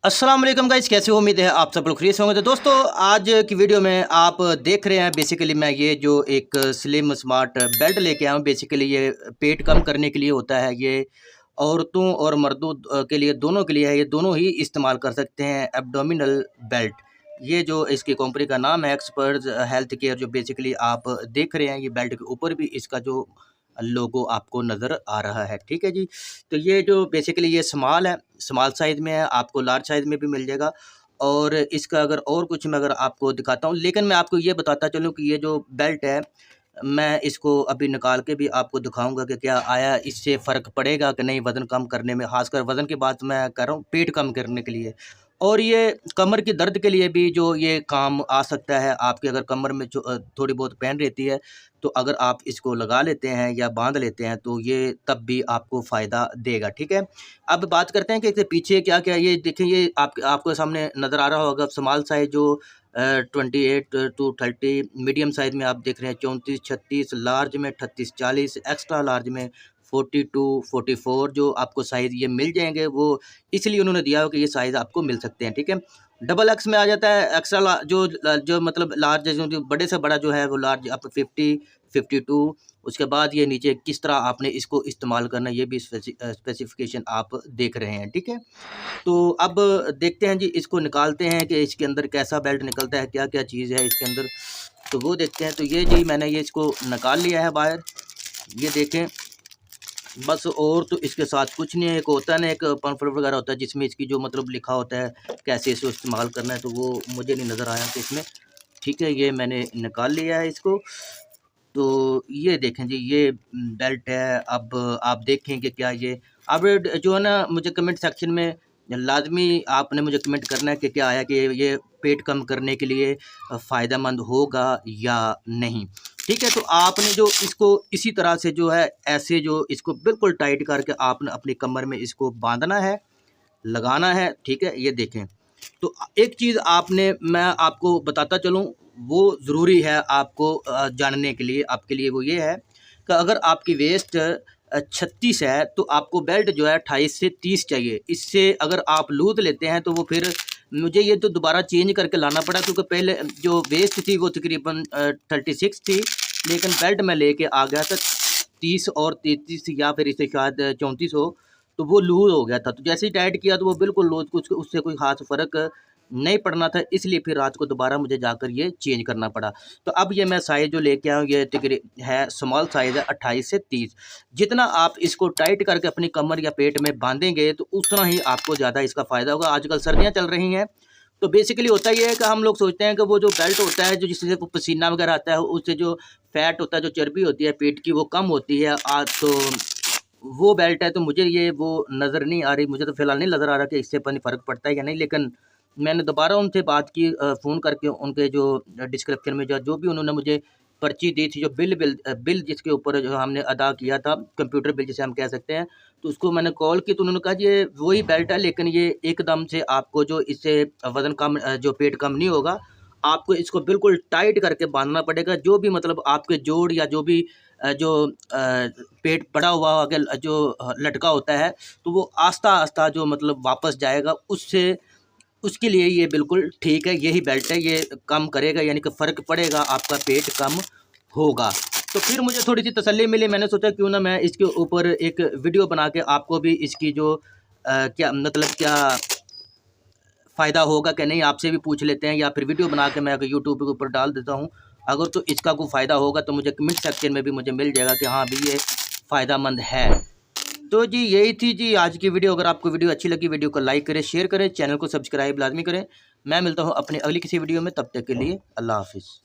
अस्सलाम वालेकुम गाइस, कैसे हो? उम्मीद है आप सब लोग खैरियत से होंगे। तो दोस्तों, आज की वीडियो में आप देख रहे हैं बेसिकली मैं ये जो एक स्लिम स्मार्ट बेल्ट लेके आया हूँ। बेसिकली ये पेट कम करने के लिए होता है। ये औरतों और मर्दों के लिए, दोनों के लिए है। ये दोनों ही इस्तेमाल कर सकते हैं एब्डोमिनल बेल्ट। ये जो इसकी कंपनी का नाम है एक्सपर्ट हेल्थ केयर। जो बेसिकली आप देख रहे हैं, ये बेल्ट के ऊपर भी इसका जो लोगो आपको नज़र आ रहा है, ठीक है जी। तो ये जो बेसिकली ये स्मॉल है, स्मॉल साइज़ में है, आपको लार्ज साइज़ में भी मिल जाएगा। और इसका अगर और कुछ मैं अगर आपको दिखाता हूँ, लेकिन मैं आपको ये बताता चलूँ कि ये जो बेल्ट है, मैं इसको अभी निकाल के भी आपको दिखाऊंगा कि क्या आया इससे फ़र्क पड़ेगा कि नहीं वज़न कम करने में। खासकर वज़न की बात मैं कर रहा हूँ, पेट कम करने के लिए। और ये कमर की दर्द के लिए भी जो ये काम आ सकता है। आपके अगर कमर में जो थोड़ी बहुत पेन रहती है, तो अगर आप इसको लगा लेते हैं या बांध लेते हैं, तो ये तब भी आपको फ़ायदा देगा, ठीक है। अब बात करते हैं कि इसके पीछे क्या क्या। ये देखिए, ये आपको सामने नज़र आ रहा होगा स्मॉल साइज़ जो 28 टू 30, मीडियम साइज़ में आप देख रहे हैं 34 36, लार्ज में 38 40, एक्स्ट्रा लार्ज में 42 44 जो आपको साइज़ ये मिल जाएंगे। वो इसलिए उन्होंने दिया हो कि ये साइज़ आपको मिल सकते हैं, ठीक है। डबल एक्स में आ जाता है। एक्स्ट्रा जो मतलब लार्ज जो बड़े से बड़ा जो है वो लार्ज आप 50 52। उसके बाद ये नीचे किस तरह आपने इसको इस्तेमाल करना है, ये भी स्पेसिफिकेशन आप देख रहे हैं, ठीक है। तो अब देखते हैं जी, इसको निकालते हैं कि इसके अंदर कैसा बेल्ट निकलता है, क्या क्या चीज़ है इसके अंदर। तो वो देखते हैं। तो ये जी मैंने ये इसको निकाल लिया है बाहर, ये देखें बस। और तो इसके साथ कुछ नहीं है। एक होता है ना, एक पम्फलेट वगैरह होता है जिसमें इसकी जो मतलब लिखा होता है कैसे इसको इस्तेमाल करना है, तो वो मुझे नहीं नज़र आया कि इसमें, ठीक है। ये मैंने निकाल लिया है इसको। तो ये देखें जी, ये बेल्ट है। अब आप देखें कि क्या ये, अब जो है ना, मुझे कमेंट सेक्शन में लाजमी आपने मुझे कमेंट करना है कि क्या आया कि ये पेट कम करने के लिए फ़ायदेमंद होगा या नहीं, ठीक है। तो आपने जो इसको इसी तरह से जो है, ऐसे जो इसको बिल्कुल टाइट करके आपने अपनी कमर में इसको बांधना है, लगाना है, ठीक है। ये देखें। तो एक चीज़ आपने, मैं आपको बताता चलूँ, वो ज़रूरी है आपको जानने के लिए, आपके लिए वो ये है कि अगर आपकी वेस्ट 36 है, तो आपको बेल्ट जो है 28 से 30 चाहिए। इससे अगर आप लूज़ लेते हैं तो वो फिर मुझे ये तो दोबारा चेंज करके लाना पड़ा, क्योंकि पहले जो वेस्ट थी वो तकरीबन 36 थी, लेकिन बेल्ट मैं लेके आ गया था 30 और 33 या फिर इसे शायद 34 हो, तो वो लूज़ हो गया था। तो जैसे ही टाइट किया तो वो बिल्कुल लूज़, कुछ उससे कोई ख़ास फ़र्क नहीं पड़ना था, इसलिए फिर रात को दोबारा मुझे जाकर ये चेंज करना पड़ा। तो अब ये मैं साइज़ जो लेके आया हूँ, ये है स्मॉल साइज़ है 28 से 30। जितना आप इसको टाइट करके अपनी कमर या पेट में बांधेंगे, तो उतना ही आपको ज़्यादा इसका फ़ायदा होगा। आजकल सर्दियाँ चल रही हैं, तो बेसिकली होता ये है कि हम लोग सोचते हैं कि वो जो बेल्ट होता है, जो जिससे पसीना वगैरह आता है, उससे जो फैट होता है, जो चर्बी होती है पेट की, वो कम होती है। तो वो बेल्ट है, तो मुझे ये वो नज़र नहीं आ रही। मुझे तो फ़िलहाल नहीं नज़र आ रहा कि इससे पता नहीं फ़र्क पड़ता है या नहीं। लेकिन मैंने दोबारा उनसे बात की फ़ोन करके, उनके जो डिस्क्रिप्शन में जो भी उन्होंने मुझे पर्ची दी थी, जो बिल जिसके ऊपर जो हमने अदा किया था, कंप्यूटर बिल जिसे हम कह सकते हैं, तो उसको मैंने कॉल की, तो उन्होंने कहा जी ये वही बेल्ट है, लेकिन ये एकदम से आपको जो इससे वज़न कम जो पेट कम नहीं होगा, आपको इसको बिल्कुल टाइट करके बांधना पड़ेगा। जो भी मतलब आपके जोड़ या जो भी जो पेट पड़ा हुआ अगर जो लटका होता है, तो वो आस्ता-आस्ता जो मतलब वापस जाएगा, उससे उसके लिए ये बिल्कुल ठीक है। यही बेल्ट है, ये कम करेगा, यानी कि फ़र्क पड़ेगा, आपका पेट कम होगा। तो फिर मुझे थोड़ी-सी तसल्ली मिली। मैंने सोचा क्यों ना मैं इसके ऊपर एक वीडियो बना के आपको भी इसकी जो क्या मतलब क्या फ़ायदा होगा कि नहीं, आपसे भी पूछ लेते हैं, या फिर वीडियो बना के मैं अगर यूट्यूब के ऊपर डाल देता हूँ। अगर तो इसका कोई फ़ायदा होगा तो मुझे कमेंट सेक्शन में भी मुझे मिल जाएगा कि हाँ भी ये फ़ायदेमंद है। तो जी यही थी जी आज की वीडियो। अगर आपको वीडियो अच्छी लगी, वीडियो को लाइक करें, शेयर करें, चैनल को सब्सक्राइब लाजमी करें। मैं मिलता हूँ अपनी अगली किसी वीडियो में, तब तक के लिए अल्लाह हाफ़िज़।